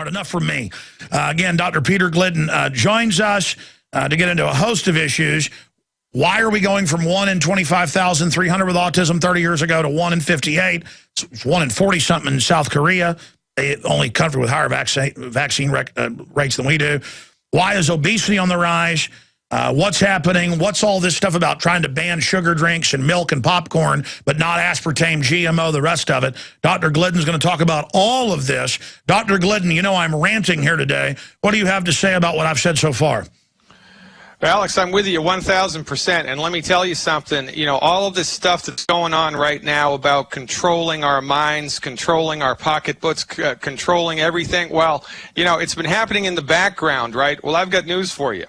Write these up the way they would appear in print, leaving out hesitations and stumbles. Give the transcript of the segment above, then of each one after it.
All right, enough from me. Again, Dr. Peter Glidden joins us to get into a host of issues. Why are we going from 1 in 25,300 with autism 30 years ago to 1 in 58? It's 1 in 40-something in South Korea, the only country with higher vaccine rates than we do. Why is obesity on the rise? What's happening? What's all this stuff about trying to ban sugar drinks and milk and popcorn, but not aspartame, GMO, the rest of it? Dr. Glidden's going to talk about all of this. Dr. Glidden, you know I'm ranting here today. What do you have to say about what I've said so far? Alex, I'm with you 1,000%. And let me tell you something, you know, all of this stuff that's going on right now about controlling our minds, controlling our pocketbooks, controlling everything, well, you know, it's been happening in the background, right? Well, I've got news for you.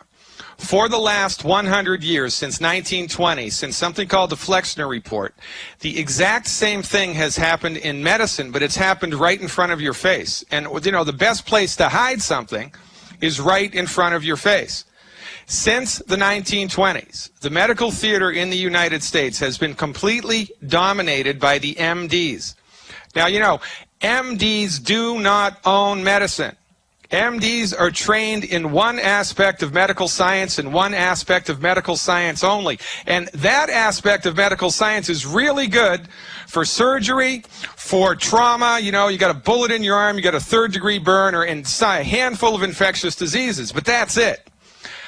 For the last 100 years, since 1920, since something called the Flexner Report, the exact same thing has happened in medicine, but it's happened right in front of your face. And, you know, the best place to hide something is right in front of your face. Since the 1920s, the medical theater in the United States has been completely dominated by the MDs. Now, you know, MDs do not own medicine. MDs are trained in one aspect of medical science and one aspect of medical science only. And that aspect of medical science is really good for surgery, for trauma. You know, you got a bullet in your arm, you got a third-degree burn, or a handful of infectious diseases, but that's it.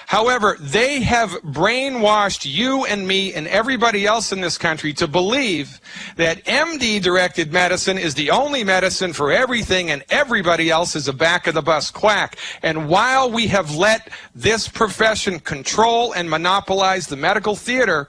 However, they have brainwashed you and me and everybody else in this country to believe that MD-directed medicine is the only medicine for everything and everybody else is a back-of-the-bus quack. And while we have let this profession control and monopolize the medical theater,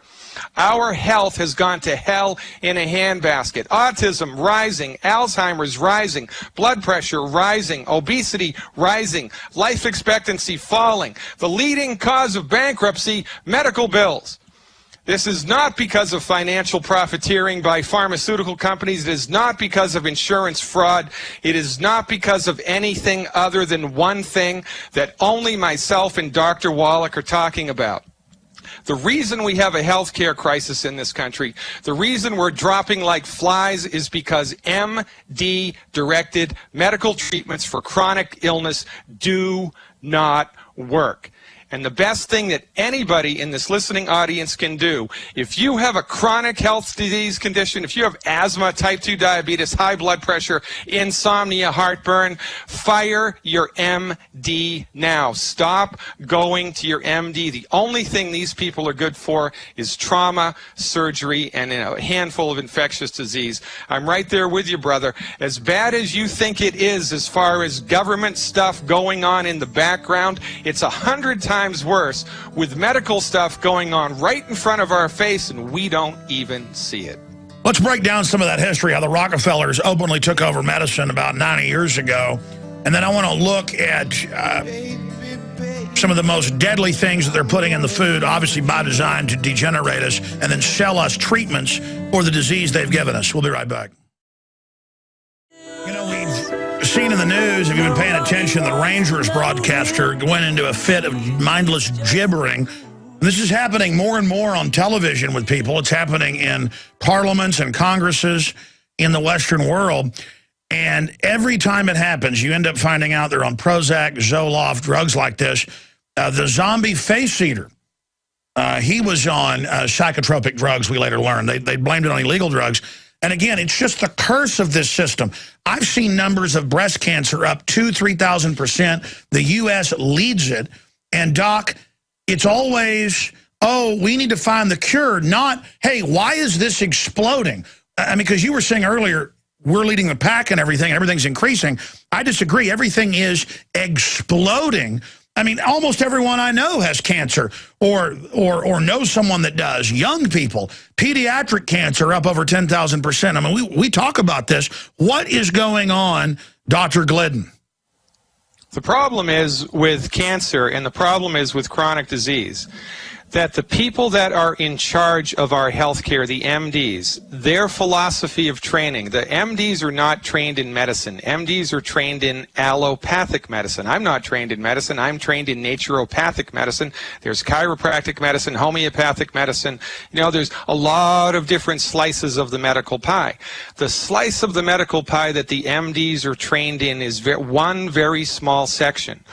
our health has gone to hell in a handbasket. Autism rising, Alzheimer's rising, blood pressure rising, obesity rising, life expectancy falling. The leading cause of bankruptcy, medical bills. This is not because of financial profiteering by pharmaceutical companies. It is not because of insurance fraud. It is not because of anything other than one thing that only myself and Dr. Wallach are talking about. The reason we have a healthcare crisis in this country, the reason we're dropping like flies is because MD-directed medical treatments for chronic illness do not work. And the best thing that anybody in this listening audience can do, if you have a chronic health disease condition, if you have asthma, type 2 diabetes, high blood pressure, insomnia, heartburn, fire your MD now. Stop going to your MD. The only thing these people are good for is trauma, surgery, and a handful of infectious disease. I'm right there with you, brother. As bad as you think it is as far as government stuff going on in the background, it's 100 times worse with medical stuff going on right in front of our face and we don't even see it. Let's break down some of that history, how the Rockefellers openly took over medicine about 90 years ago. And then I want to look at some of the most deadly things that they're putting in the food, obviously by design to degenerate us, and then sell us treatments for the disease they've given us. We'll be right back. You know, we've seen in the news, if you've been paying attention, the Rangers broadcaster went into a fit of mindless gibbering. This is happening more and more on television with people. It's happening in parliaments and congresses in the Western world. And every time it happens, you end up finding out they're on Prozac, Zoloft, drugs like this. The zombie face eater, he was on psychotropic drugs, we later learned. They blamed it on illegal drugs. And again, it's just the curse of this system. I've seen numbers of breast cancer up 2,000–3,000%. The U.S. leads it. And, Doc, it's always, oh, we need to find the cure, not, hey, why is this exploding? I mean, because you were saying earlier, we're leading the pack and everything's increasing. I disagree. Everything is exploding. I mean, almost everyone I know has cancer or knows someone that does. Young people, pediatric cancer up over 10,000%. I mean, we talk about this. What is going on, Dr. Glidden? The problem is with cancer and the problem is with chronic disease. that the people that are in charge of our healthcare, the MDs, their philosophy of training, the MDs are not trained in medicine. MDs are trained in allopathic medicine. I'm not trained in medicine. I'm trained in naturopathic medicine. There's chiropractic medicine, homeopathic medicine. You know, there's a lot of different slices of the medical pie. The slice of the medical pie that the MDs are trained in is one very small section.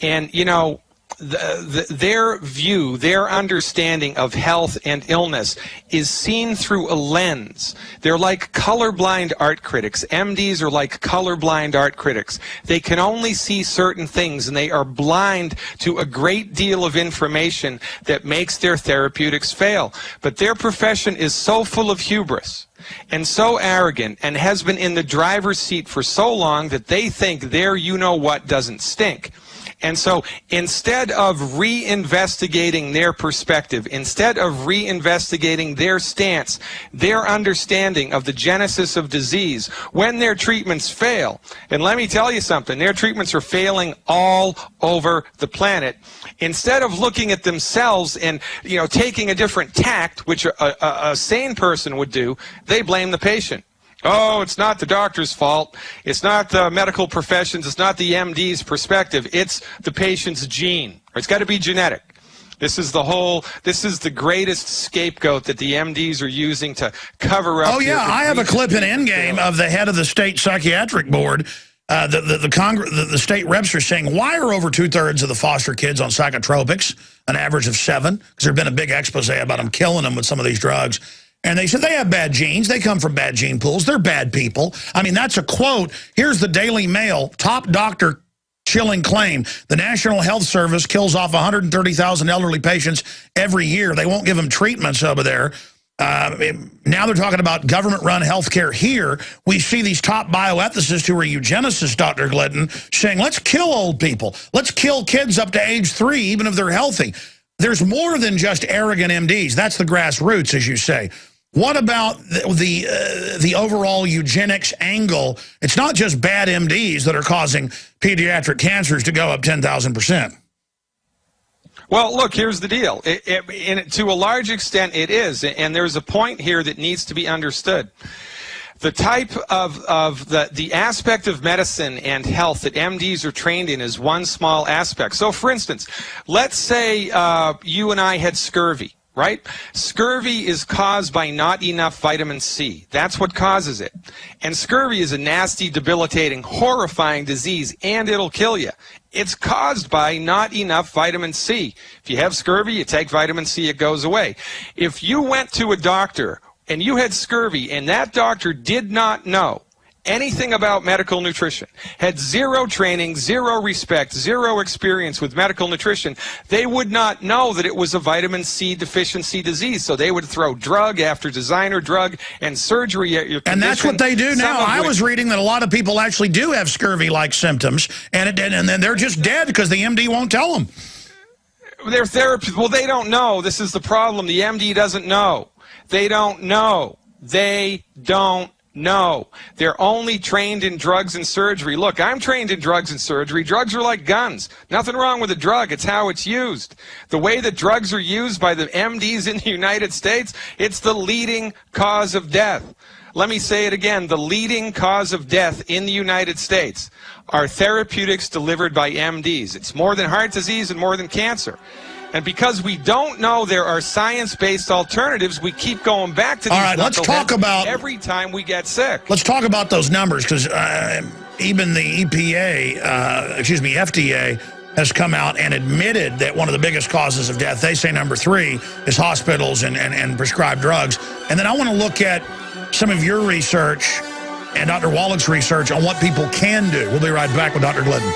And, you know, their view, their understanding of health and illness is seen through a lens. They're like colorblind art critics. MDs are like colorblind art critics. They can only see certain things, and they are blind to a great deal of information that makes their therapeutics fail. But their profession is so full of hubris and so arrogant and has been in the driver's seat for so long that they think their you-know-what doesn't stink. And so instead of reinvestigating their perspective, instead of reinvestigating their stance, their understanding of the genesis of disease, when their treatments fail, and let me tell you something, their treatments are failing all over the planet, instead of looking at themselves and, you know, taking a different tact, which a sane person would do, they blame the patient. Oh, it's not the doctor's fault. It's not the medical professions. It's not the MD's perspective. It's the patient's gene. Or it's got to be genetic. This is the greatest scapegoat that the MDs are using to cover up. Oh, yeah, I have a clip in Endgame of the head of the state psychiatric board. The state reps are saying, why are over 2/3 of the foster kids on psychotropics, an average of 7? Because there's been a big expose about them killing them with some of these drugs. And they said they have bad genes. They come from bad gene pools. They're bad people. I mean, that's a quote. Here's the Daily Mail. Top doctor chilling claim. The National Health Service kills off 130,000 elderly patients every year. They won't give them treatments over there. Now they're talking about government-run health care here. We see these top bioethicists who are eugenicists, Dr. Glidden, saying, let's kill old people. Let's kill kids up to age 3, even if they're healthy. There's more than just arrogant MDs. That's the grassroots, as you say. What about the overall eugenics angle? It's not just bad MDs that are causing pediatric cancers to go up 10,000%. Well, look, here's the deal. To a large extent, it is. And there's a point here that needs to be understood. The type of the aspect of medicine and health that MDs are trained in is one small aspect. So, for instance, let's say you and I had scurvy. Right? Scurvy is caused by not enough vitamin C. That's what causes it. And scurvy is a nasty, debilitating, horrifying disease, and it'll kill you. It's caused by not enough vitamin C. If you have scurvy, you take vitamin C, it goes away. If you went to a doctor and you had scurvy and that doctor did not know anything about medical nutrition, had zero training, zero respect, zero experience with medical nutrition, they would not know that it was a vitamin C deficiency disease. So they would throw drug after designer drug and surgery at your condition. And that's what they do now. I was reading that a lot of people actually do have scurvy-like symptoms, and then they're just dead because the MD won't tell them. Their therapists, well, they don't know. This is the problem. The MD doesn't know. They don't know. They don't No, they're only trained in drugs and surgery. Look, I'm trained in drugs and surgery. Drugs are like guns. Nothing wrong with a drug. It's how it's used. The way that drugs are used by the MDs in the United States, it's the leading cause of death. Let me say it again. The leading cause of death in the United States are therapeutics delivered by MDs. It's more than heart disease and more than cancer. And because we don't know there are science-based alternatives, we keep going back to these. All right, let's talk about every time we get sick. Let's talk about those numbers, because even the FDA has come out and admitted that one of the biggest causes of death, they say number 3, is hospitals and prescribed drugs. And then I want to look at some of your research and Dr. Wallach's research on what people can do. We'll be right back with Dr. Glidden.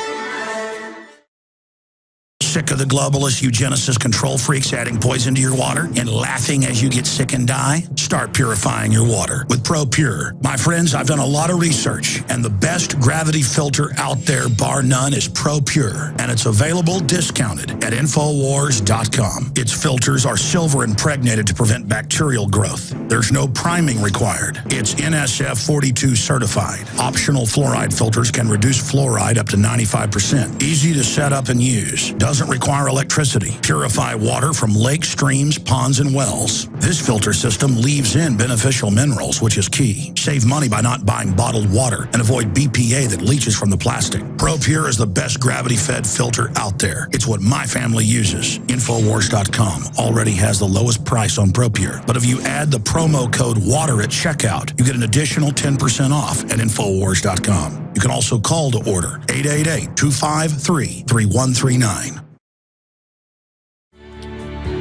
Sick of the globalist eugenicist control freaks adding poison to your water and laughing as you get sick and die? Start purifying your water with ProPure. My friends, I've done a lot of research, and the best gravity filter out there, bar none, is ProPure, and it's available discounted at Infowars.com. Its filters are silver impregnated to prevent bacterial growth. There's no priming required. It's NSF 42 certified. Optional fluoride filters can reduce fluoride up to 95%. Easy to set up and use. Doesn't doesn't require electricity. Purify water from lakes, streams, ponds, and wells. This filter system leaves in beneficial minerals, which is key. Save money by not buying bottled water and avoid BPA that leaches from the plastic. ProPure is the best gravity-fed filter out there. It's what my family uses. Infowars.com already has the lowest price on ProPure. But if you add the promo code WATER at checkout, you get an additional 10% off at Infowars.com. You can also call to order 888-253-3139.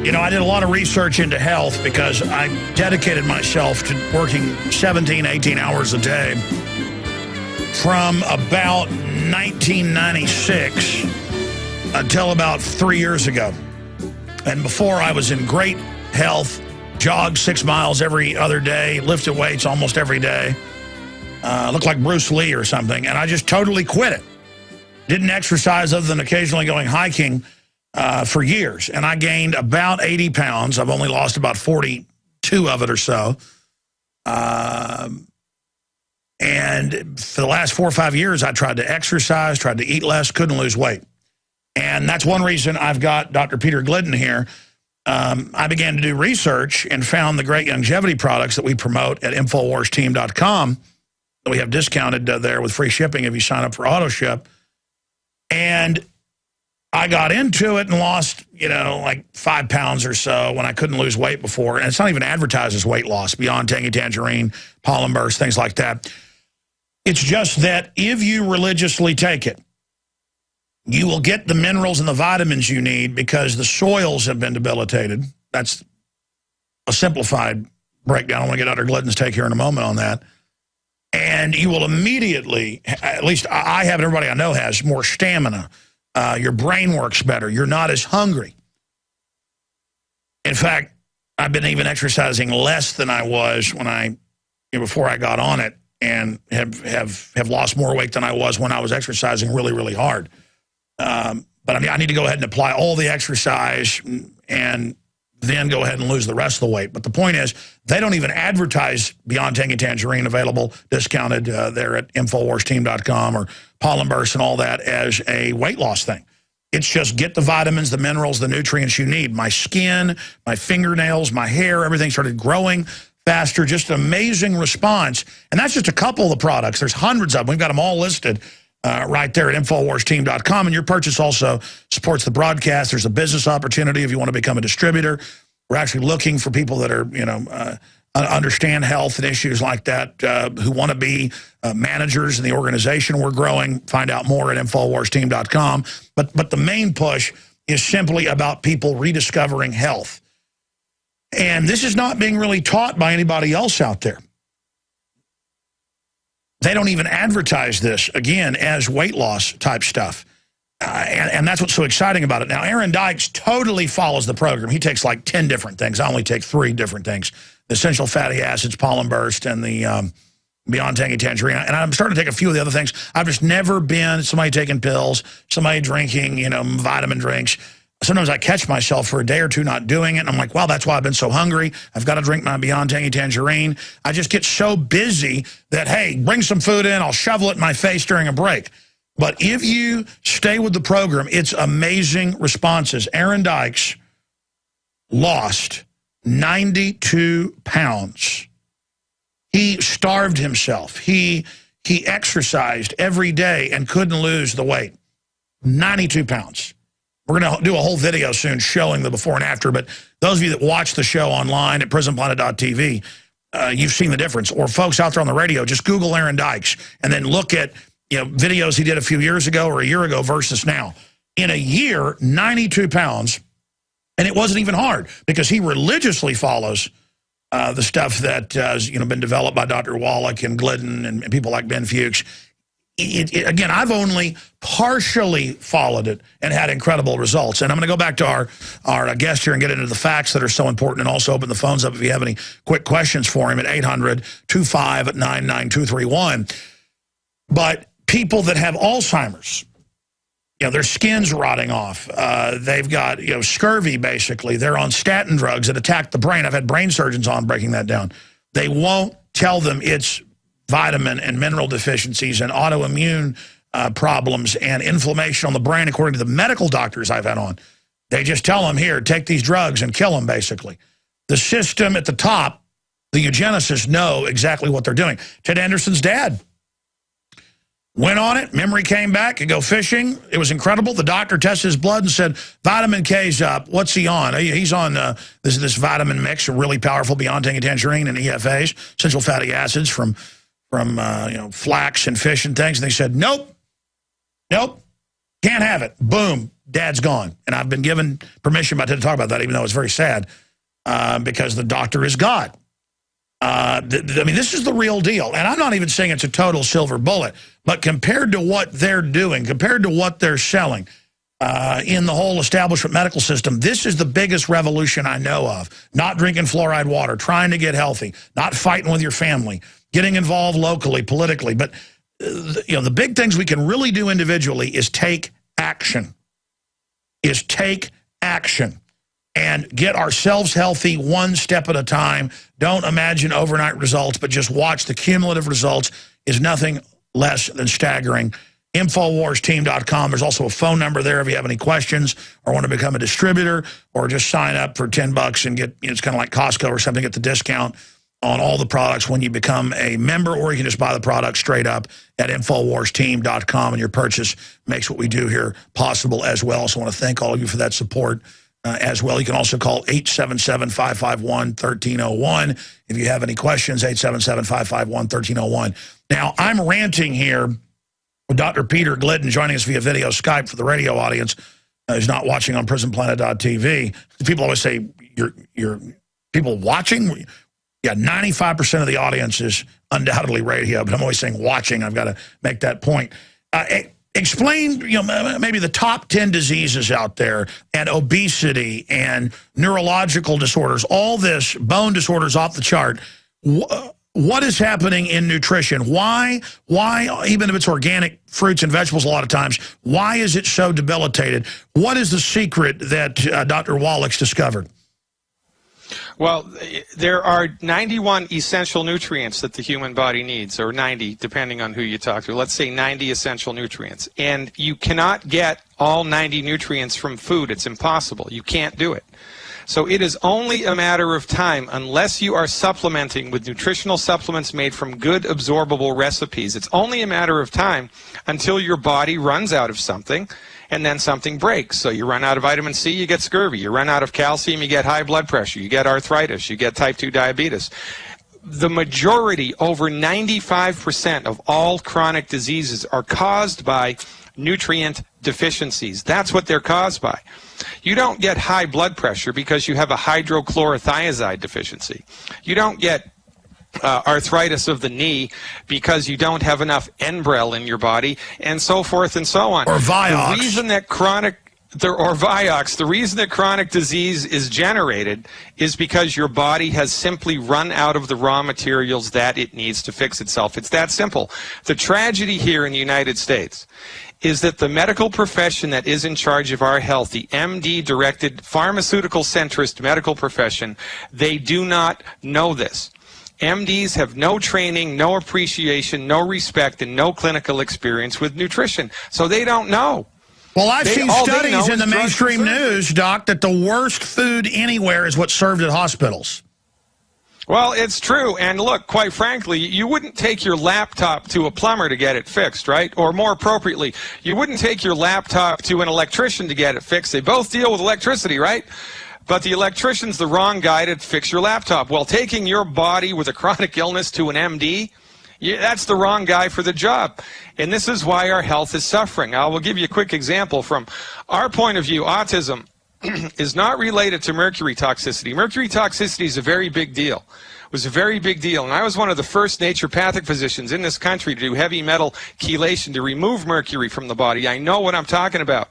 You know, I did a lot of research into health because I dedicated myself to working 17, 18 hours a day from about 1996 until about 3 years ago. And before, I was in great health, jogged 6 miles every other day, lifted weights almost every day. Looked like Bruce Lee or something, and I just totally quit it. Didn't exercise other than occasionally going hiking for years, and I gained about 80 pounds. I've only lost about 42 of it or so. And for the last 4 or 5 years, I tried to exercise, tried to eat less, couldn't lose weight. And that's one reason I've got Dr. Peter Glidden here. I began to do research and found the great longevity products that we promote at InfoWarsTeam.com. We have discounted there with free shipping if you sign up for AutoShip. And I got into it and lost, you know, like 5 pounds or so when I couldn't lose weight before. And it's not even advertised as weight loss, beyond Tangy Tangerine, Pollen Burst, things like that. It's just that if you religiously take it, you will get the minerals and the vitamins you need because the soils have been debilitated. That's a simplified breakdown. I want to get Dr. Glidden's take here in a moment on that. And you will immediately, at least I have, and everybody I know has, more stamina. Your brain works better. You're not as hungry. In fact, I've been even exercising less than I was when before I got on it, and have lost more weight than I was when I was exercising really, really hard. But I mean, I need to go ahead and apply all the exercise and then go ahead and lose the rest of the weight. But the point is, they don't even advertise Beyond Tangy Tangerine available, discounted there at InfoWarsTeam.com or Pollen Burst and all that as a weight loss thing. It's just get the vitamins, the minerals, the nutrients you need. My skin, my fingernails, my hair, everything started growing faster. Just an amazing response. And that's just a couple of the products. There's hundreds of them. We've got them all listed right there at InfoWarsTeam.com. And your purchase also supports the broadcast. There's a business opportunity if you want to become a distributor. We're actually looking for people that are, you know, understand health and issues like that, who want to be managers in the organization we're growing. Find out more at InfoWarsTeam.com. But the main push is simply about people rediscovering health. And this is not being really taught by anybody else out there. They don't even advertise this, again, as weight loss type stuff. And that's what's so exciting about it. Now, Aaron Dykes totally follows the program. He takes like 10 different things. I only take 3 different things. The essential fatty acids, Pollen Burst, and the Beyond Tangy Tangerine. And I'm starting to take a few of the other things. I've just never been somebody taking pills, somebody drinking, you know, vitamin drinks. Sometimes I catch myself for a day or two not doing it, and I'm like, wow, that's why I've been so hungry. I've got to drink my Beyond Tangy Tangerine. I just get so busy that, hey, bring some food in, I'll shovel it in my face during a break. But if you stay with the program, it's amazing responses. Aaron Dykes lost 92 pounds. He starved himself. He exercised every day and couldn't lose the weight. 92 pounds. We're going to do a whole video soon showing the before and after, but those of you that watch the show online at prisonplanet.tv, you've seen the difference. Or folks out there on the radio, just Google Aaron Dykes and then look at, you know, videos he did a few years ago or a year ago versus now. In a year, 92 pounds, and it wasn't even hard because he religiously follows the stuff that has, you know, been developed by Dr. Wallach and Glidden and people like Ben Fuchs. Again, I've only partially followed it and had incredible results. And I'm going to go back to our guest here and get into the facts that are so important, and also open the phones up if you have any quick questions for him at 800-259-9231. But people that have Alzheimer's, you know, their skin's rotting off. They've got, you know, scurvy, basically. They're on statin drugs that attack the brain. I've had brain surgeons on breaking that down. They won't tell them it's vitamin and mineral deficiencies and autoimmune problems and inflammation on the brain, according to the medical doctors I've had on. They just tell them, here, take these drugs and kill them, basically. The system at the top, the eugenicists know exactly what they're doing. Ted Anderson's dad went on it. Memory came back. Could go fishing. It was incredible. The doctor tested his blood and said, vitamin K's up. What's he on? He's on this vitamin mix, really powerful, Beyonce and tangerine and EFAs, essential fatty acids from flax and fish and things. And they said, nope, can't have it. Boom, dad's gone. And I've been given permission by Ted to talk about that, even though it's very sad, because the doctor is God. I mean, this is the real deal. And I'm not even saying it's a total silver bullet, but compared to what they're doing, compared to what they're selling in the whole establishment medical system, this is the biggest revolution I know of. Not drinking fluoride water, trying to get healthy, not fighting with your family, getting involved locally, politically. But, the big things we can really do individually is take action, and get ourselves healthy one step at a time. Don't imagine overnight results, but just watch the cumulative results is nothing less than staggering. InfoWarsTeam.com. There's also a phone number there if you have any questions or want to become a distributor, or just sign up for $10 and get, it's kind of like Costco or something, get the discount on all the products when you become a member, or you can just buy the product straight up at InfoWarsTeam.com, and your purchase makes what we do here possible as well. So I want to thank all of you for that support. As well, you can also call 877-551-1301 if you have any questions, 877-551-1301. Now, I'm ranting here with Dr. Peter Glidden joining us via video Skype for the radio audience who's not watching on PrisonPlanet.tv. People always say, you're people watching? Yeah, 95% of the audience is undoubtedly radio, but I'm always saying watching. I've got to make that point. Explain, maybe the top 10 diseases out there, and obesity and neurological disorders, all this, bone disorders off the chart. What is happening in nutrition? Why, even if it's organic fruits and vegetables a lot of times, why is it so debilitated? What is the secret that Dr. Wallach's discovered? Well, there are 91 essential nutrients that the human body needs, or 90, depending on who you talk to. Let's say 90 essential nutrients. And you cannot get all 90 nutrients from food. It's impossible. You can't do it. So it is only a matter of time, unless you are supplementing with nutritional supplements made from good absorbable recipes. It's only a matter of time until your body runs out of something, and then something breaks. So you run out of vitamin C, you get scurvy. You run out of calcium, you get high blood pressure. You get arthritis. You get type 2 diabetes. The majority, over 95% of all chronic diseases are caused by nutrient deficiencies. That's what they're caused by. You don't get high blood pressure because you have a hydrochlorothiazide deficiency. You don't get arthritis of the knee because you don't have enough Enbrel in your body, and so forth and so on. Or Vioxx. The reason that the reason that chronic disease is generated is because your body has simply run out of the raw materials that it needs to fix itself. It's that simple. The tragedy here in the United States is that the medical profession that is in charge of our health, the MD-directed, pharmaceutical-centrist medical profession, they do not know this. MDs have no training, no appreciation, no respect, and no clinical experience with nutrition. So they don't know. Well, I've seen studies in the mainstream news, Doc, that the worst food anywhere is what's served at hospitals. Well, it's true. And look, quite frankly, you wouldn't take your laptop to a plumber to get it fixed, right? Or more appropriately, you wouldn't take your laptop to an electrician to get it fixed. They both deal with electricity, right? But the electrician's the wrong guy to fix your laptop. Well, taking your body with a chronic illness to an MD, that's the wrong guy for the job. And this is why our health is suffering. I will give you a quick example. From our point of view, autism is not related to mercury toxicity. Mercury toxicity is a very big deal. It was a very big deal. And I was one of the first naturopathic physicians in this country to do heavy metal chelation to remove mercury from the body. I know what I'm talking about.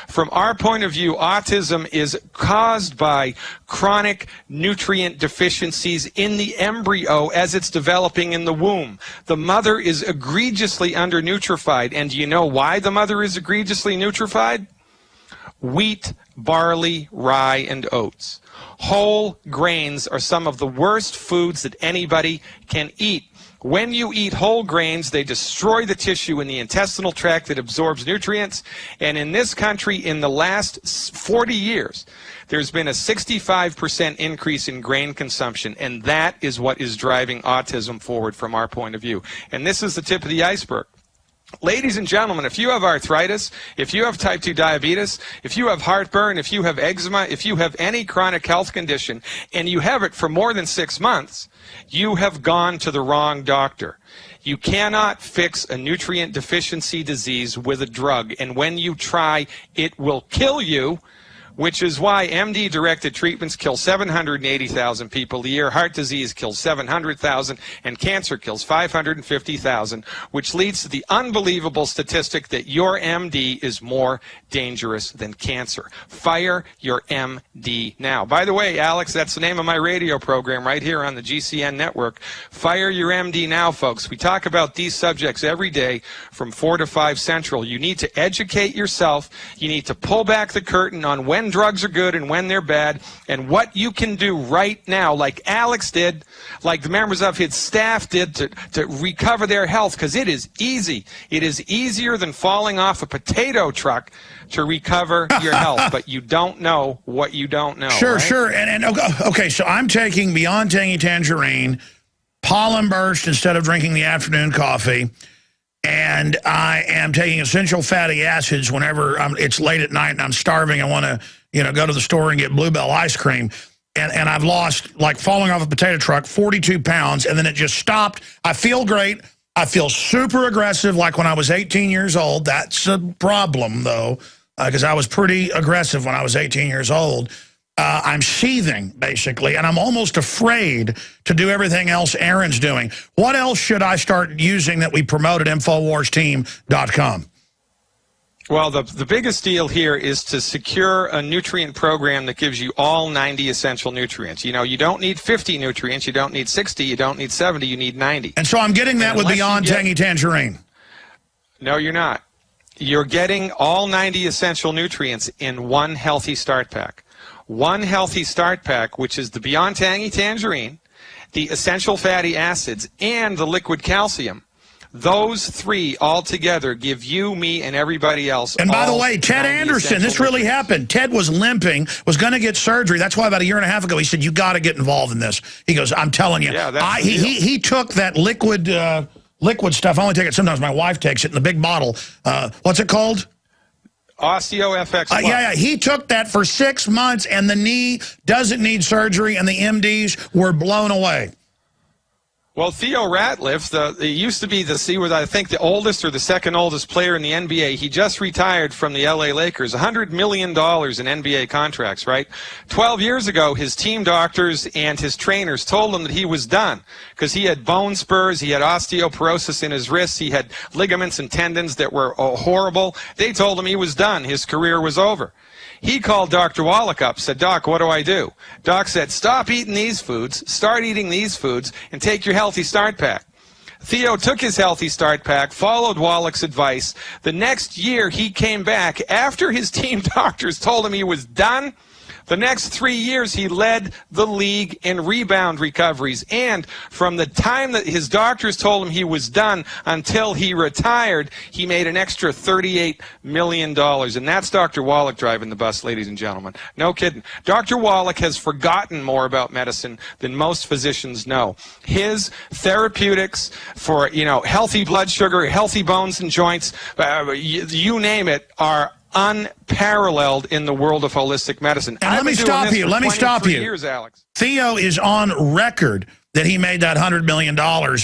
From our point of view, autism is caused by chronic nutrient deficiencies in the embryo as it's developing in the womb. The mother is egregiously undernutrified. And do you know why the mother is egregiously nutrified? wheat, barley, rye, and oats. Whole grains are some of the worst foods that anybody can eat. When you eat whole grains, they destroy the tissue in the intestinal tract that absorbs nutrients. And in this country, in the last 40 years, there's been a 65% increase in grain consumption, and that is what is driving autism forward from our point of view. And this is the tip of the iceberg. Ladies and gentlemen, if you have arthritis, if you have type 2 diabetes, if you have heartburn, if you have eczema, if you have any chronic health condition, and you have it for more than 6 months, you have gone to the wrong doctor. You cannot fix a nutrient deficiency disease with a drug, and when you try, it will kill you, which is why MD-directed treatments kill 780,000 people a year, heart disease kills 700,000, and cancer kills 550,000, which leads to the unbelievable statistic that your MD is more dangerous than cancer. Fire your MD now. By the way, Alex, that's the name of my radio program right here on the GCN network. Fire your MD now, folks. We talk about these subjects every day from 4 to 5 Central. You need to educate yourself. You need to pull back the curtain on when drugs are good and when they're bad, and what you can do right now, like Alex did, like the members of his staff did, to recover their health, because it is easy. It is easier than falling off a potato truck to recover your health, but you don't know what you don't know. Sure, right? sure. And okay, so I'm taking Beyond Tangy Tangerine, Pollen Burst instead of drinking the afternoon coffee, and I am taking essential fatty acids whenever it's late at night and I'm starving. I want to, go to the store and get Bluebell ice cream. And I've lost, like falling off a potato truck, 42 pounds, and then it just stopped. I feel great. I feel super aggressive like when I was 18 years old. That's a problem, though, because I was pretty aggressive when I was 18 years old. I'm seething, basically, and I'm almost afraid to do everything else Aaron's doing. What else should I start using that we promote at InfoWarsTeam.com? Well, the biggest deal here is to secure a nutrient program that gives you all 90 essential nutrients. You don't need 50 nutrients, you don't need 60, you don't need 70, you need 90. And so I'm getting that with Beyond Tangy Tangerine. No, you're not. You're getting all 90 essential nutrients in one healthy start pack. One healthy start pack, which is the Beyond Tangy Tangerine, the essential fatty acids, and the liquid calcium. Those three all together give you, me, and everybody else. And by the way, Ted Anderson, this really happened. Ted was limping, was going to get surgery. That's why about a year and a half ago he said, you got to get involved in this. He goes, I'm telling you. Yeah, he took that liquid stuff. I only take it sometimes. My wife takes it in the big bottle. What's it called? OsteoFX. Yeah, he took that for 6 months, and the knee doesn't need surgery, and the MDs were blown away. Well, Theo Ratliff, he used to be I think the oldest or the second oldest player in the NBA. He just retired from the LA Lakers. $100 million in NBA contracts, right? 12 years ago, his team doctors and his trainers told him that he was done because he had bone spurs, he had osteoporosis in his wrists, he had ligaments and tendons that were horrible. They told him he was done. His career was over. He called Dr. Wallach up, said, Doc, what do I do? Doc said, stop eating these foods, start eating these foods, and take your healthy start pack. Theo took his healthy start pack, followed Wallach's advice. The next year, he came back after his team doctors told him he was done. The next 3 years, he led the league in rebound recoveries. And from the time that his doctors told him he was done until he retired, he made an extra $38 million. And that's Dr. Wallach driving the bus, ladies and gentlemen. No kidding. Dr. Wallach has forgotten more about medicine than most physicians know. His therapeutics for, healthy blood sugar, healthy bones and joints, you name it, are unparalleled in the world of holistic medicine. And let me stop you. Years, Alex. Theo is on record that he made that $100 million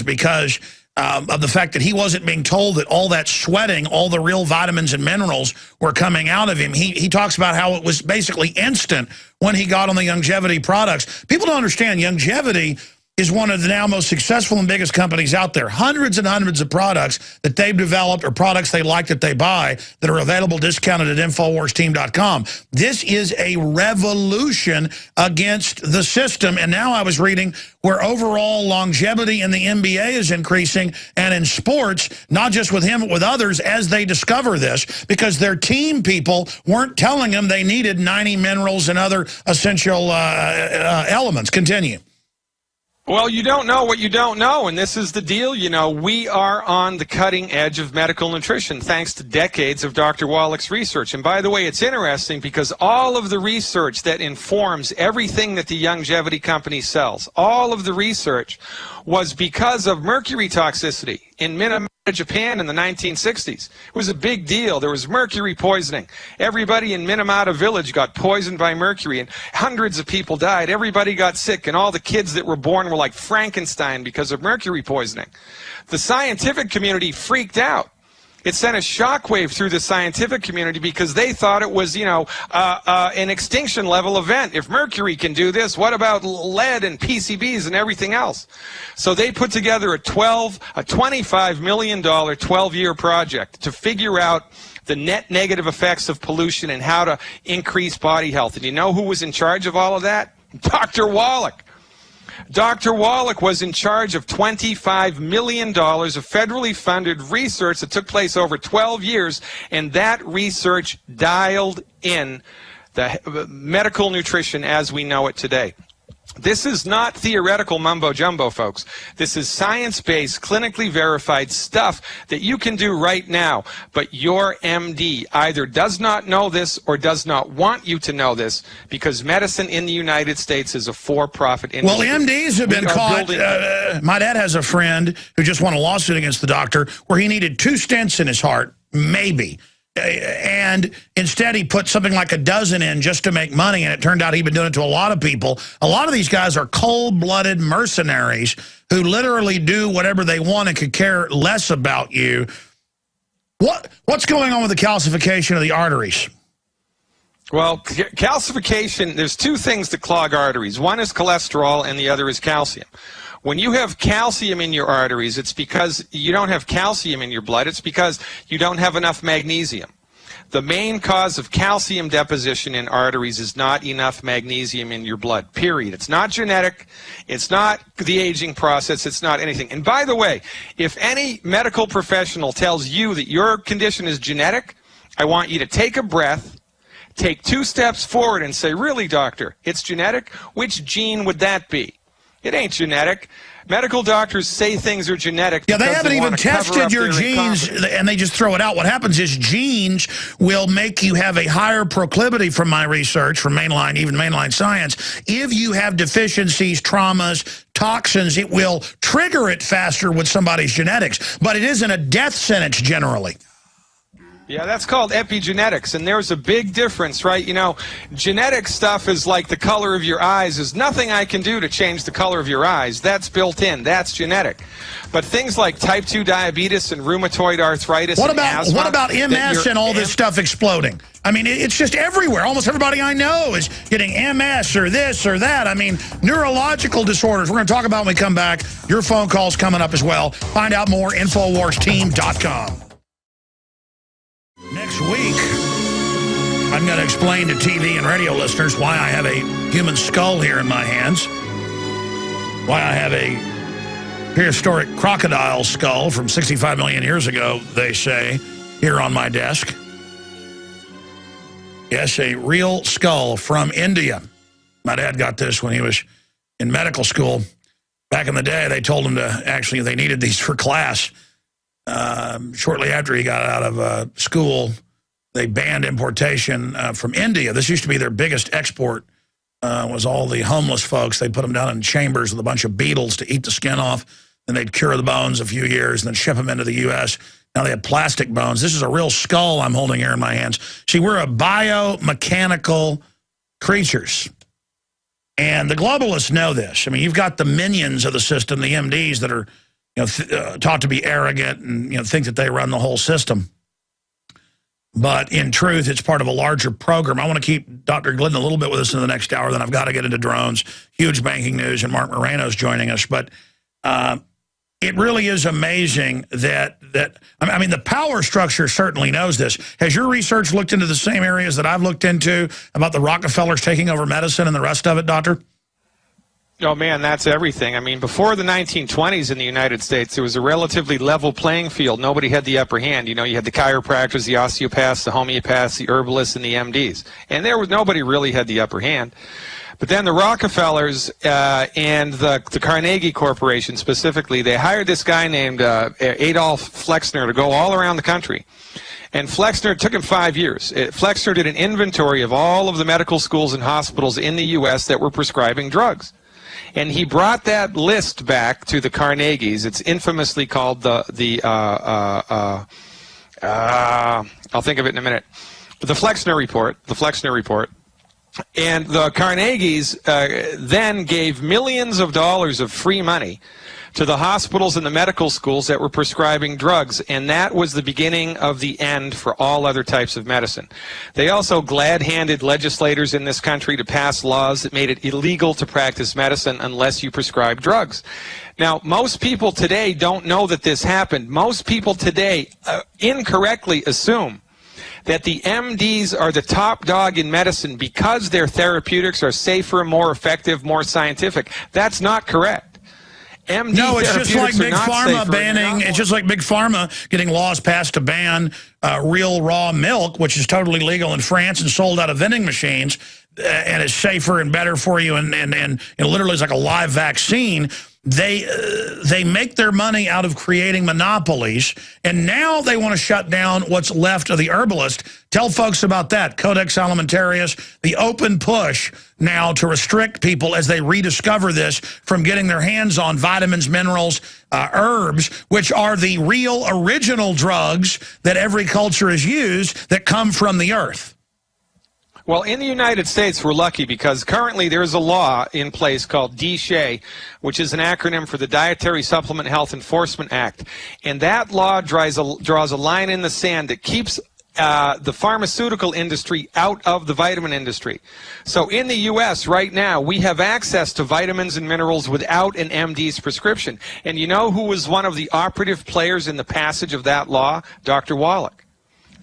because of the fact that he wasn't being told that all that sweating, all the real vitamins and minerals were coming out of him. He talks about how it was basically instant when he got on the longevity products. People don't understand longevity. is one of the now most successful and biggest companies out there. Hundreds and hundreds of products that they've developed or products they like that they buy that are available discounted at InfoWarsTeam.com. This is a revolution against the system. And now I was reading where overall longevity in the NBA is increasing and in sports, not just with him, but with others as they discover this, because their team people weren't telling them they needed 90 minerals and other essential elements. Continue. Well, you don't know what you don't know, and this is the deal. You know, we are on the cutting edge of medical nutrition thanks to decades of Dr. Wallach's research. And by the way, it's interesting because all of the research that informs everything that the Longevity Company sells, all of the research was because of mercury toxicity in Minamata, Japan in the 1960s. It was a big deal. There was mercury poisoning. Everybody in Minamata village got poisoned by mercury, and hundreds of people died. Everybody got sick, and all the kids that were born were like Frankenstein because of mercury poisoning. The scientific community freaked out. It sent a shockwave through the scientific community because they thought it was, you know, an extinction level event. If mercury can do this, what about lead and PCBs and everything else? So they put together a $25 million 12-year project to figure out the net negative effects of pollution and how to increase body health. And you know who was in charge of all of that? Dr. Wallach. Dr. Wallach was in charge of $25 million of federally funded research that took place over 12 years, and that research dialed in the medical nutrition as we know it today. This is not theoretical mumbo-jumbo, folks. This is science-based, clinically verified stuff that you can do right now. But your MD either does not know this or does not want you to know this because medicine in the United States is a for-profit industry. Well, MDs have been caught. My dad has a friend who just won a lawsuit against the doctor where he needed 2 stents in his heart, maybe. And instead he put something like a dozen in just to make money, and it turned out he'd been doing it to a lot of people. A lot of these guys are cold-blooded mercenaries who literally do whatever they want and could care less about you. What's going on with the calcification of the arteries? Well, calcification, there's 2 things that clog arteries. One is cholesterol and the other is calcium. When you have calcium in your arteries, it's because you don't have calcium in your blood. It's because you don't have enough magnesium. The main cause of calcium deposition in arteries is not enough magnesium in your blood, period. It's not genetic. It's not the aging process. It's not anything. And by the way, if any medical professional tells you that your condition is genetic, I want you to take a breath, take 2 steps forward and say, really, doctor, it's genetic? Which gene would that be? It ain't genetic. Medical doctors say things are genetic. Yeah, they haven't even tested your genes, and they just throw it out. What happens is genes will make you have a higher proclivity, from my research, from mainline, even mainline science. If you have deficiencies, traumas, toxins, it will trigger it faster with somebody's genetics. But it isn't a death sentence generally. Yeah, that's called epigenetics, and there's a big difference, right? You know, genetic stuff is like the color of your eyes. There's nothing I can do to change the color of your eyes. That's built in. That's genetic. But things like type 2 diabetes and rheumatoid arthritis and asthma... What about MS and all this stuff exploding? I mean, it's just everywhere. Almost everybody I know is getting MS or this or that. I mean, neurological disorders. We're going to talk about when we come back. Your phone call's coming up as well. Find out more, InfoWarsTeam.com. Next week, I'm going to explain to TV and radio listeners why I have a human skull here in my hands, why I have a prehistoric crocodile skull from 65 million years ago, they say, here on my desk. Yes, a real skull from India. My dad got this when he was in medical school. Back in the day, they told him to, actually, they needed these for class. Shortly after he got out of school, they banned importation from India. This used to be their biggest export, was all the homeless folks. They'd put them down in chambers with a bunch of beetles to eat the skin off. Then they'd cure the bones a few years and then ship them into the U.S. Now they have plastic bones. This is a real skull I'm holding here in my hands. See, we're a biomechanical creatures. And the globalists know this. I mean, you've got the minions of the system, the MDs that are taught to be arrogant and think that they run the whole system. But in truth, it's part of a larger program. I want to keep Dr. Glidden a little bit with us in the next hour. Then I've got to get into drones, huge banking news, and Mark Moreno's joining us. But it really is amazing that I mean, the power structure certainly knows this. Has your research looked into the same areas that I've looked into about the Rockefellers taking over medicine and the rest of it, Doctor? Oh, man, that's everything. I mean, before the 1920s in the United States, there was a relatively level playing field. Nobody had the upper hand. You know, you had the chiropractors, the osteopaths, the homeopaths, the herbalists, and the MDs. And nobody really had the upper hand. But then the Rockefellers and the Carnegie Corporation specifically, they hired this guy named Adolf Flexner to go all around the country. And Flexner, took him 5 years. Flexner did an inventory of all of the medical schools and hospitals in the U.S. that were prescribing drugs. And he brought that list back to the Carnegies. It's infamously called I'll think of it in a minute. The Flexner Report. The Flexner Report. And the Carnegies then gave millions of dollars of free money to the hospitals and the medical schools that were prescribing drugs, and that was the beginning of the end for all other types of medicine. They also glad-handed legislators in this country to pass laws that made it illegal to practice medicine unless you prescribe drugs. Now, most people today don't know that this happened. Most people today incorrectly assume that the MDs are the top dog in medicine because their therapeutics are safer, more effective, more scientific. That's not correct. No, it's just like Big Pharma banning. It's just like Big Pharma getting laws passed to ban real raw milk, which is totally legal in France and sold out of vending machines, and is safer and better for you, and literally is like a live vaccine. They make their money out of creating monopolies, and now they want to shut down what's left of the herbalist. Tell folks about that. Codex Alimentarius, the open push now to restrict people as they rediscover this from getting their hands on vitamins, minerals, herbs, which are the real original drugs that every culture has used that come from the earth. Well, in the United States, we're lucky because currently there is a law in place called DSHEA, which is an acronym for the Dietary Supplement Health Enforcement Act. And that law draws a line in the sand that keeps the pharmaceutical industry out of the vitamin industry. So in the U.S. right now, we have access to vitamins and minerals without an MD's prescription. And you know who was one of the operative players in the passage of that law? Dr. Wallach.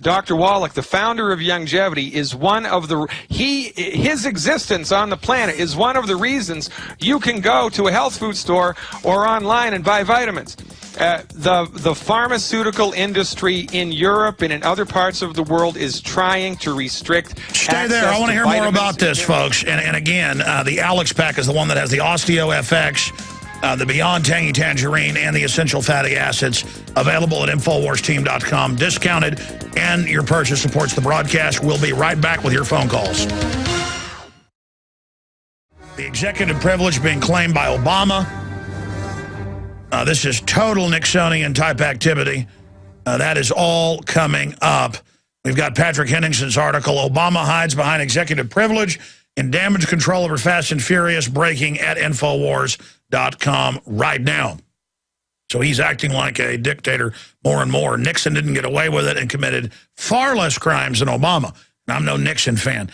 Dr. Wallach, the founder of Longevity, is one of his existence on the planet is one of the reasons you can go to a health food store or online and buy vitamins. The pharmaceutical industry in Europe and in other parts of the world is trying to restrict Stay there. I want to hear more about this, folks. And again, the Alex Pack is the one that has the Osteo FX, the Beyond Tangy Tangerine, and the Essential Fatty Acids, available at InfoWarsTeam.com, discounted, and your purchase supports the broadcast. We'll be right back with your phone calls. The executive privilege being claimed by Obama. This is total Nixonian type activity. That is all coming up. We've got Patrick Henningsen's article, Obama hides behind executive privilege and damage control over Fast and Furious, breaking at InfoWars.com right now. So he's acting like a dictator more and more. Nixon didn't get away with it and committed far less crimes than Obama. And I'm no Nixon fan.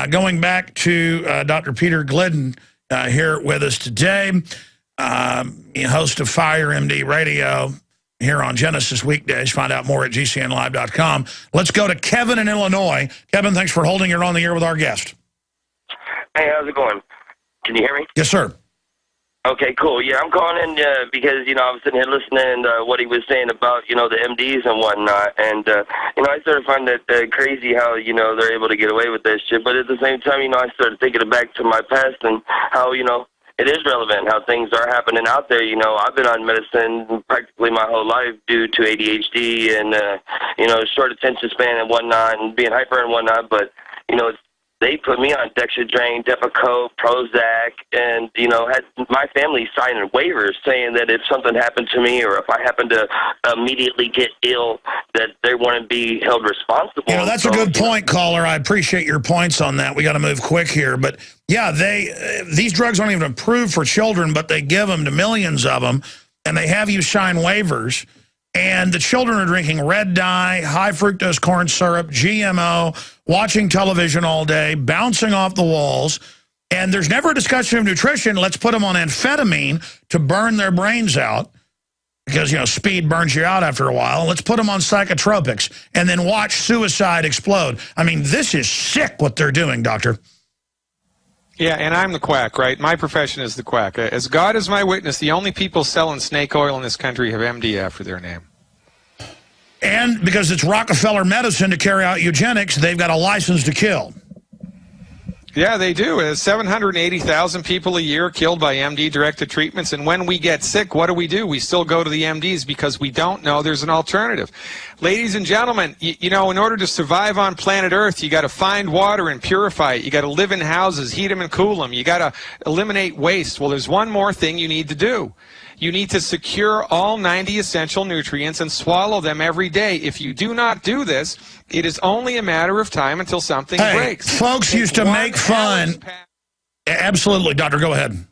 Going back to Dr. Peter Glidden here with us today, host of Fire MD Radio here on Genesis Weekdays. Find out more at GCNlive.com. Let's go to Kevin in Illinois. Kevin, thanks for holding. You're on the air with our guest. Hey, how's it going? Can you hear me? Yes, sir. Okay, cool. Yeah, I'm calling in because, I was sitting here listening to what he was saying about, the MDs and whatnot. And, I sort of find that crazy how, they're able to get away with that shit. But at the same time, I started thinking back to my past and how, it is relevant, how things are happening out there. I've been on medicine practically my whole life due to ADHD and, short attention span and whatnot and being hyper and whatnot. But, they put me on Dexedrine, Depakote, Prozac, and, had my family signing waivers saying that if something happened to me or if I happened to immediately get ill, that they wouldn't be held responsible. That's a good point, caller. I appreciate your points on that. We got to move quick here. But, yeah, these drugs aren't even approved for children, but they give them to millions of them, and they have you sign waivers And the children are drinking red dye, high fructose corn syrup, GMO, watching television all day, bouncing off the walls. And there's never a discussion of nutrition. Let's put them on amphetamine to burn their brains out because, you know, speed burns you out after a while. Let's put them on psychotropics and then watch suicide explode. I mean, this is sick what they're doing, doctor. Yeah, and I'm the quack, right? My profession is the quack. As God is my witness, the only people selling snake oil in this country have MD after their name. And because it's Rockefeller medicine to carry out eugenics, they've got a license to kill. Yeah, they do. 780,000 people a year killed by MD-directed treatments. And when we get sick, what do? We still go to the MDs because we don't know there's an alternative. Ladies and gentlemen, you know, in order to survive on planet Earth, you got to find water and purify it. You got to live in houses, heat them and cool them. You got to eliminate waste. Well, there's one more thing you need to do. You need to secure all 90 essential nutrients and swallow them every day. If you do not do this, it is only a matter of time until something breaks. Folks used to make fun. Absolutely, doctor, go ahead.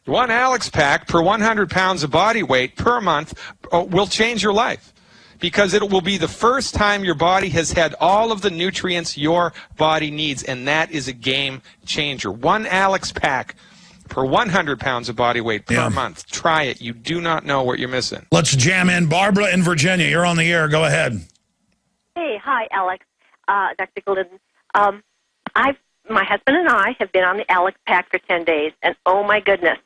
One Alex pack per 100 pounds of body weight per month will change your life because it will be the first time your body has had all of the nutrients your body needs, and that is a game changer. One Alex pack per 100 pounds of body weight per month. Try it. You do not know what you're missing. Let's jam in. Barbara in Virginia, you're on the air. Go ahead. Hey, hi, Alex, Dr. Glidden. My husband and I have been on the Alex Pack for 10 days, and oh my goodness,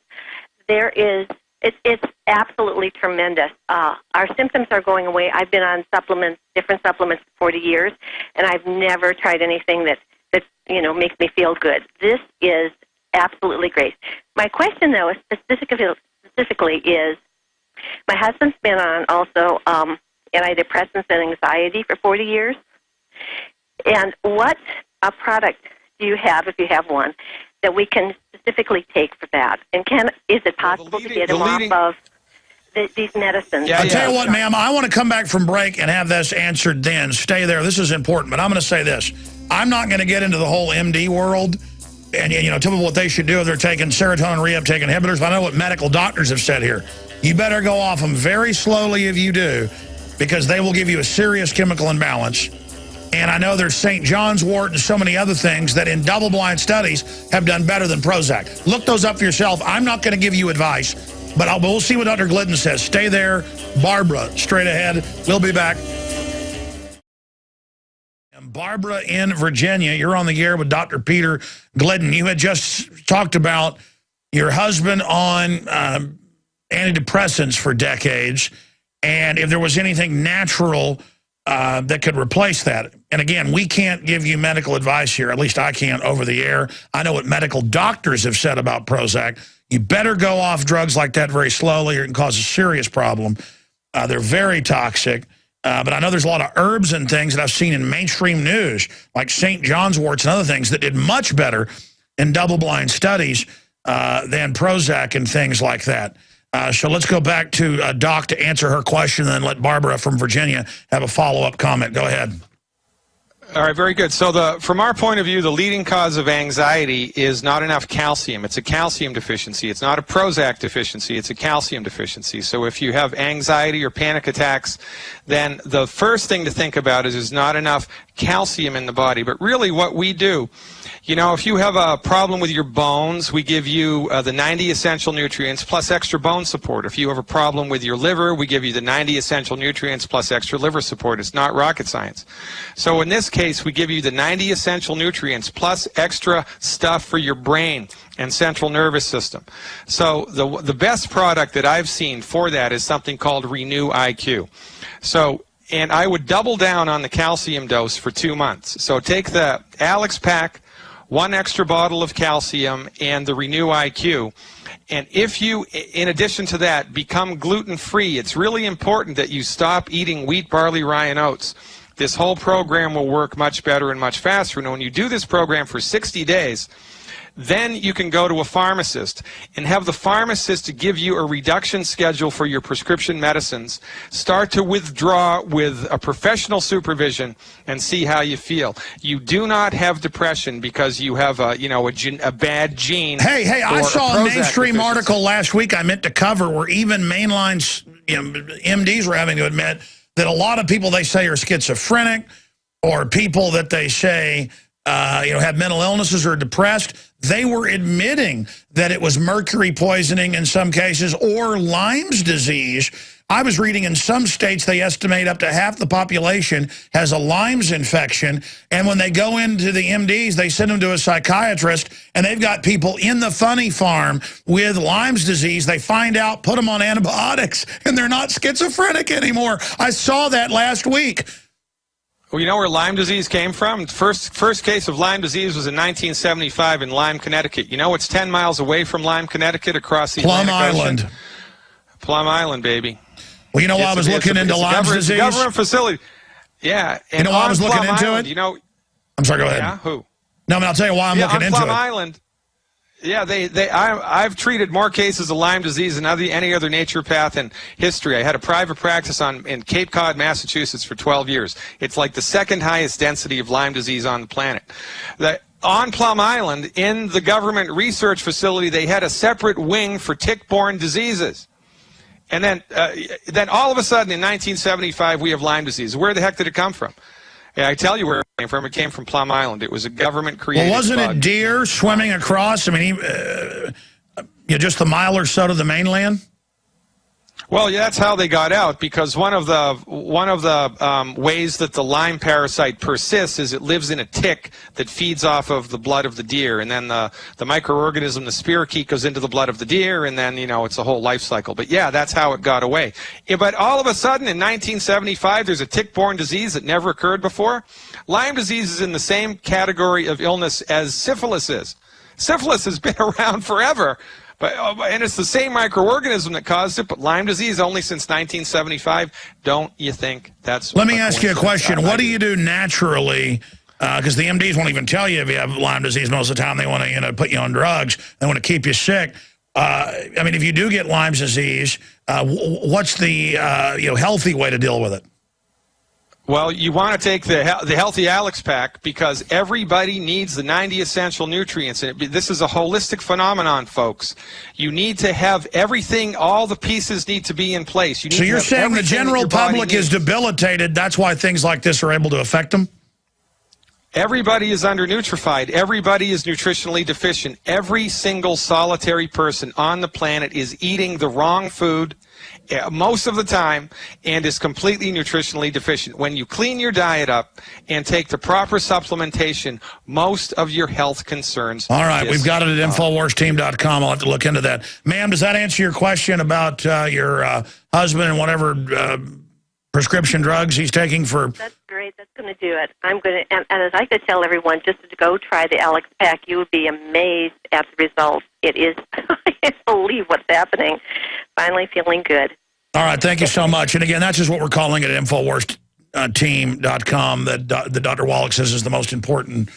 it's absolutely tremendous. Our symptoms are going away. I've been on different supplements for 40 years, and I've never tried anything that you know makes me feel good. This is absolutely great. My question, though, is specifically is, my husband's been on also antidepressants and anxiety for 40 years, and what a product do you have, if you have one, that we can specifically take for that? And is it possible to get him off of these medicines? I'll tell you what, ma'am, I want to come back from break and have this answered then. Stay there. This is important, but I'm going to say this. I'm not going to get into the whole MD world and, you know, tell them what they should do if they're taking serotonin reuptake inhibitors, but I know what medical doctors have said here. You better go off them very slowly if you do, because they will give you a serious chemical imbalance. And I know there's St. John's wort and so many other things that in double-blind studies have done better than Prozac. Look those up for yourself. I'm not going to give you advice, but we'll see what Dr. Glidden says. Stay there. Barbara, straight ahead. We'll be back. And Barbara in Virginia, you're on the air with Dr. Peter Glidden. You had just talked about your husband on antidepressants for decades, and if there was anything natural that could replace that. And again, we can't give you medical advice here. At least I can't over the air. I know what medical doctors have said about Prozac. You better go off drugs like that very slowly or it can cause a serious problem. They're very toxic. But I know there's a lot of herbs and things that I've seen in mainstream news, like St. John's worts and other things, that did much better in double-blind studies than Prozac and things like that. So let's go back to Doc to answer her question and then let Barbara from Virginia have a follow-up comment. Go ahead. All right, very good. So from our point of view, the leading cause of anxiety is not enough calcium. It's a calcium deficiency. It's not a Prozac deficiency. It's a calcium deficiency. So if you have anxiety or panic attacks, then the first thing to think about is there's not enough calcium in the body. But really what we do, you know, if you have a problem with your bones, we give you the 90 essential nutrients plus extra bone support. If you have a problem with your liver, we give you the 90 essential nutrients plus extra liver support. It's not rocket science. So in this case, we give you the 90 essential nutrients plus extra stuff for your brain and central nervous system. So the best product that I've seen for that is something called Renew IQ. So, and I would double down on the calcium dose for 2 months. So take the Alex Pack, 1 extra bottle of calcium, and the Renew IQ. And if you, in addition to that, become gluten-free, it's really important that you stop eating wheat, barley, rye, and oats. This whole program will work much better and much faster. And when you do this program for 60 days, then you can go to a pharmacist and have the pharmacist to give you a reduction schedule for your prescription medicines. Start to withdraw with a professional supervision and see how you feel. You do not have depression because you have a bad gene. Hey, I saw a mainstream article last week I meant to cover where even mainline MDs were having to admit that a lot of people they say are schizophrenic or people that they say have mental illnesses or depressed, they were admitting that it was mercury poisoning in some cases or Lyme's disease. I was reading in some states they estimate up to half the population has a Lyme's infection, and when they go into the MDs, they send them to a psychiatrist, and they've got people in the funny farm with Lyme's disease. They find out, put them on antibiotics, and they're not schizophrenic anymore. I saw that last week. Well, you know where Lyme disease came from? First case of Lyme disease was in 1975 in Lyme, Connecticut. You know what's 10 miles away from Lyme, Connecticut, across the Plum Atlantic Island. Ocean? Plum Island, baby. Well, you know, I was looking into Lyme's disease. It's a government facility. Yeah. You know why I was looking into it? You know, I'm sorry, go ahead. Yeah, who? No, I mean, I'll tell you why I'm looking into it. Plum Island. Yeah, I've treated more cases of Lyme disease than any other naturopath in history. I had a private practice in Cape Cod, Massachusetts for 12 years. It's like the second highest density of Lyme disease on the planet. On Plum Island, in the government research facility, they had a separate wing for tick-borne diseases. And then all of a sudden in 1975, we have Lyme disease. Where the heck did it come from? Yeah, I tell you where it came from. It came from Plum Island. It was a government-created Well, wasn't it deer swimming across? I mean, just a mile or so to the mainland? Well, yeah, that's how they got out, because one of the ways that the Lyme parasite persists is it lives in a tick that feeds off of the blood of the deer, and then the microorganism, the spirochete, goes into the blood of the deer, and then, it's a whole life cycle. But yeah, that's how it got away. Yeah, but all of a sudden in 1975, there's a tick-borne disease that never occurred before. Lyme disease is in the same category of illness as syphilis is. Syphilis has been around forever. And it's the same microorganism that caused it, but Lyme disease only since 1975. Don't you think that's... Let me ask you a question. What do you do naturally? Because the MDs won't even tell you if you have Lyme disease most of the time. They want to put you on drugs. They want to keep you sick. I mean, if you do get Lyme's disease, what's the healthy way to deal with it? Well, you want to take the Healthy Alex pack, because everybody needs the 90 essential nutrients. And this is a holistic phenomenon, folks. You need to have everything, all the pieces need to be in place. So you're saying the general public is debilitated, that's why things like this are able to affect them? Everybody is undernutrified. Everybody is nutritionally deficient. Every single solitary person on the planet is eating the wrong food most of the time and is completely nutritionally deficient. When you clean your diet up and take the proper supplementation, most of your health concerns... All right, we've got it at InfoWarsTeam.com. I'll have to look into that. Ma'am, does that answer your question about your husband and whatever prescription drugs he's taking for... That's great. That's going to do it. I'm going to, and as I could tell everyone, just to go try the Alex Pack, you would be amazed at the results. It is, I can't believe what's happening. Finally feeling good. All right, thank you so much. And again, that's just what we're calling it at InfoWarsTeam.com, that Dr. Wallach says is the most important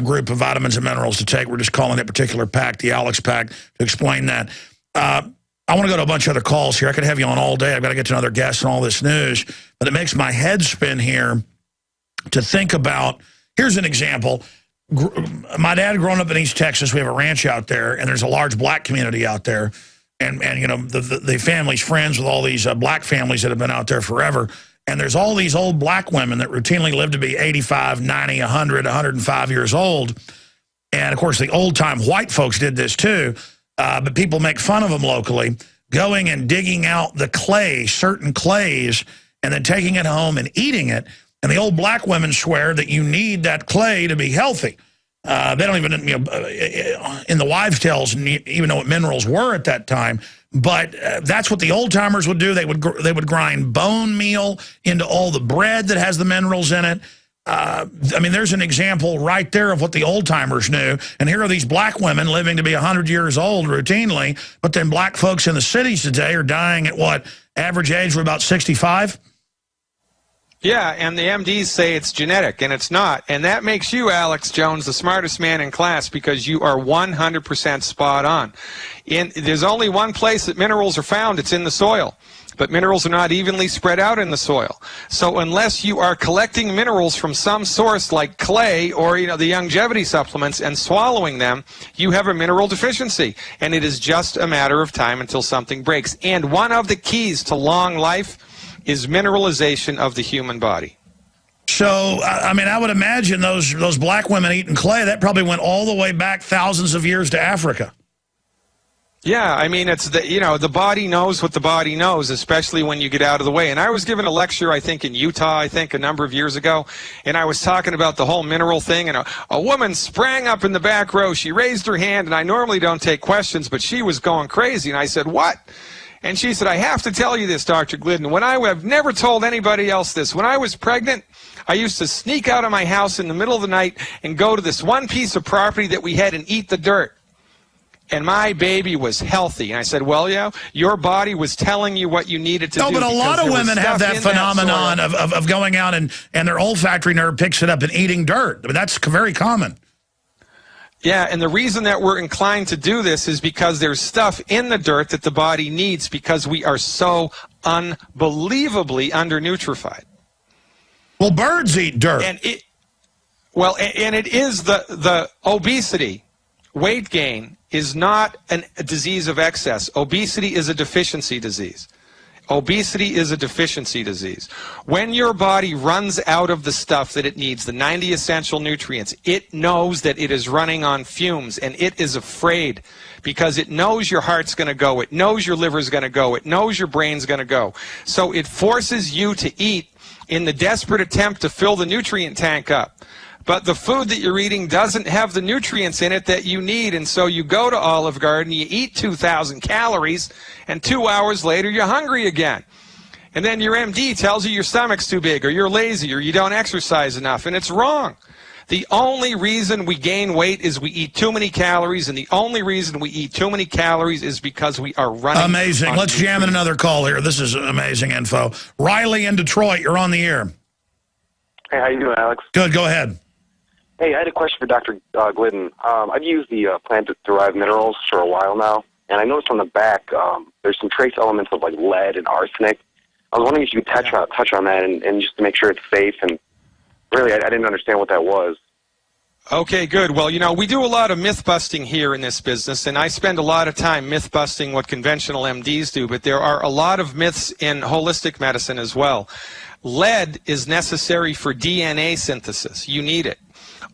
group of vitamins and minerals to take. We're just calling that particular pack the Alex Pack to explain that. I want to go to a bunch of other calls here. I could have you on all day. I've got to get to another guest and all this news. But it makes my head spin here to think about, here's an example. My dad growing up in East Texas, we have a ranch out there, and there's a large black community out there. And the family's friends with all these black families that have been out there forever. And there's all these old black women that routinely live to be 85, 90, 100, 105 years old. And, of course, the old-time white folks did this too. But people make fun of them locally, going and digging out the clay, certain clays, and then taking it home and eating it. And the old black women swear that you need that clay to be healthy. They don't even, in the wives' tales, even know what minerals were at that time. But that's what the old-timers would do. They would grind bone meal into all the bread that has the minerals in it. I mean, there's an example right there of what the old-timers knew. And here are these black women living to be 100 years old routinely, but then black folks in the cities today are dying at, what, average age of about 65? Yeah, and the MDs say it's genetic, and it's not. And that makes you, Alex Jones, the smartest man in class, because you are 100% spot on. There's only one place that minerals are found. It's in the soil. but minerals are not evenly spread out in the soil. So unless you are collecting minerals from some source like clay or the longevity supplements and swallowing them, you have a mineral deficiency, and it is just a matter of time until something breaks. And one of the keys to long life is mineralization of the human body. So, I mean, I would imagine those black women eating clay, that probably went all the way back thousands of years to Africa. Yeah, I mean, it's the body knows what the body knows, especially when you get out of the way. And I was given a lecture, I think, in Utah, a number of years ago, and I was talking about the whole mineral thing, and a woman sprang up in the back row. She raised her hand, and I normally don't take questions, but she was going crazy, and I said, "What?" And she said, "I have to tell you this, Dr. Glidden. I've never told anybody else this. When I was pregnant, I used to sneak out of my house in the middle of the night and go to this one piece of property that we had and eat the dirt. And my baby was healthy." And I said, "Well, yeah, your body was telling you what you needed to do." No, but a lot of women have that phenomenon of going out and their olfactory nerve picks it up and eating dirt. I mean, that's very common. Yeah, and the reason that we're inclined to do this is because there's stuff in the dirt that the body needs because we are so unbelievably undernutrified. Well, birds eat dirt. And it is the obesity, weight gain, is not a disease of excess. Obesity is a deficiency disease. Obesity is a deficiency disease. When your body runs out of the stuff that it needs, the 90 essential nutrients, it knows that it is running on fumes, and it is afraid because it knows your heart's going to go, it knows your liver's going to go, it knows your brain's going to go. So it forces you to eat in the desperate attempt to fill the nutrient tank up. But the food that you're eating doesn't have the nutrients in it that you need, and so you go to Olive Garden, you eat 2,000 calories, and 2 hours later you're hungry again. And then your MD tells you your stomach's too big, or you're lazy, or you don't exercise enough, and it's wrong. The only reason we gain weight is we eat too many calories, and the only reason we eat too many calories is because we are running. Amazing. Let's jam in another call here. This is amazing info. Riley in Detroit, you're on the air. Hey, how you doing, Alex? Good, go ahead. Hey, I had a question for Dr. Glidden. I've used the plant-derived minerals for a while now, and I noticed on the back there's some trace elements of like lead and arsenic. I was wondering if you could touch on that and just to make sure it's safe. And really, I didn't understand what that was. Okay, good. Well, we do a lot of myth-busting here in this business, and I spend a lot of time myth-busting what conventional MDs do, but there are a lot of myths in holistic medicine as well. Lead is necessary for DNA synthesis. You need it.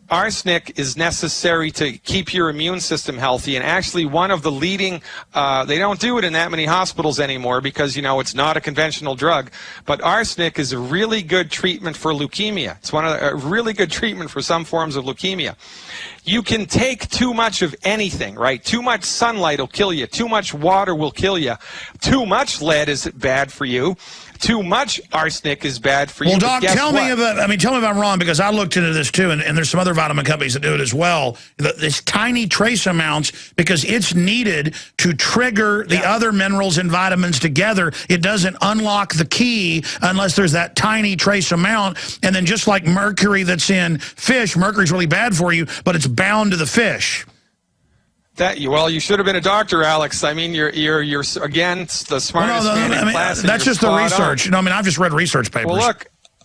Arsenic is necessary to keep your immune system healthy, and actually one of the leading, they don't do it in that many hospitals anymore because, it's not a conventional drug, but arsenic is a really good treatment for leukemia. It's a really good treatment for some forms of leukemia. You can take too much of anything, right? Too much sunlight will kill you. Too much water will kill you. Too much lead is bad for you. Too much arsenic is bad for you. Well, Doc, tell me if I'm wrong, because I looked into this too, and there's some other vitamin companies that do it as well. This tiny trace amounts, because it's needed to trigger the other minerals and vitamins together. It doesn't unlock the key unless there's that tiny trace amount. And then just like mercury that's in fish, mercury's really bad for you, but it's bound to the fish. Well, you should have been a doctor, Alex. I mean, you're again the smartest man in class. That's just the research. I've just read research papers.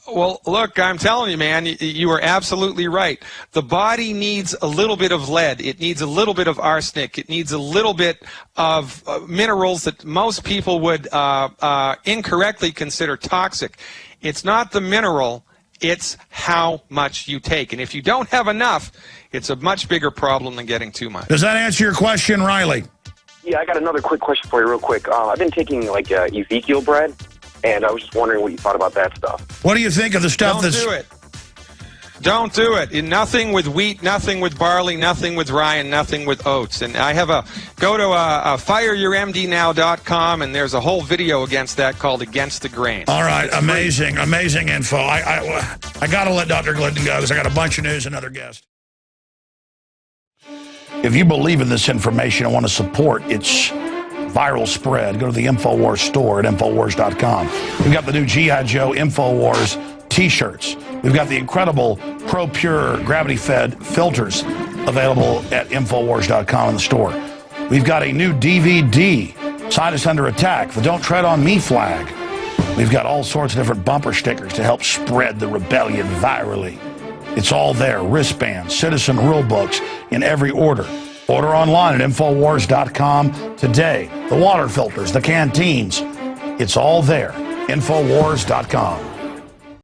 Well, look, I'm telling you, man, you are absolutely right. The body needs a little bit of lead. It needs a little bit of arsenic. It needs a little bit of minerals that most people would incorrectly consider toxic. It's not the mineral. It's how much you take. And if you don't have enough, it's a much bigger problem than getting too much. Does that answer your question, Riley? Yeah, I got another quick question for you real quick. I've been taking like Ezekiel bread, and I was just wondering what you thought about that stuff. What do you think of the stuff Don't do it. Don't do it. Nothing with wheat, nothing with barley, nothing with rye, and nothing with oats. And I have go to fireyourmdnow.com, and there's a whole video against that called Against the Grain. All right, amazing info. I got to let Dr. Glidden go because I got a bunch of news and another guest. If you believe in this information and want to support its viral spread, go to the InfoWars store at InfoWars.com. We've got the new G.I. Joe InfoWars T-shirts. We've got the incredible Pro Pure gravity-fed filters available at InfoWars.com in the store. We've got a new DVD Side is under attack. The Don't Tread on Me flag. We've got all sorts of different bumper stickers to help spread the rebellion virally. It's all there. Wristbands, citizen rule books in every order. Order online at Infowars.com today. The water filters, the canteens. It's all there. Infowars.com.